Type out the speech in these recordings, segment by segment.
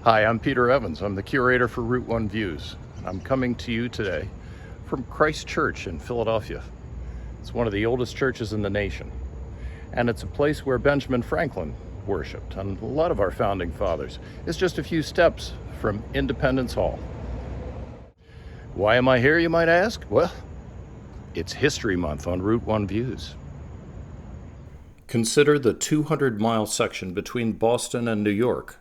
Hi, I'm Peter Evans. I'm the curator for Route1Views. I'm coming to you today from Christ Church in Philadelphia. It's one of the oldest churches in the nation, and it's a place where Benjamin Franklin worshipped, and a lot of our founding fathers. It's just a few steps from Independence Hall. Why am I here, you might ask? Well, it's History Month on Route1Views. Consider the 200-mile section between Boston and New York.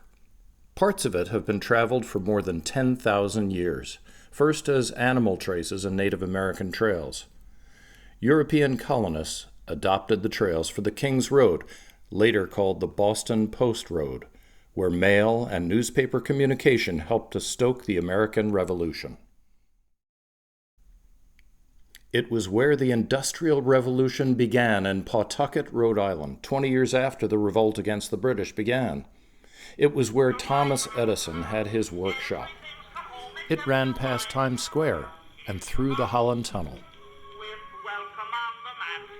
Parts of it have been traveled for more than 10,000 years, first as animal traces and Native American trails. European colonists adopted the trails for the King's Road, later called the Boston Post Road, where mail and newspaper communication helped to stoke the American Revolution. It was where the Industrial Revolution began in Pawtucket, Rhode Island, 20 years after the revolt against the British began. It was where Thomas Edison had his workshop. It ran past Times Square and through the Holland Tunnel.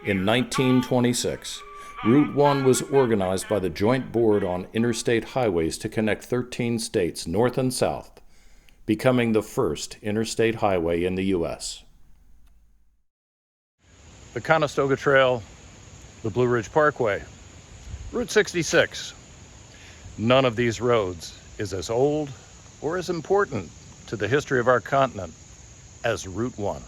In 1926, Route 1 was organized by the Joint Board on Interstate Highways to connect 13 states north and south, becoming the first interstate highway in the U.S. The Conestoga Trail, the Blue Ridge Parkway, Route 66. None of these roads is as old or as important to the history of our continent as Route 1.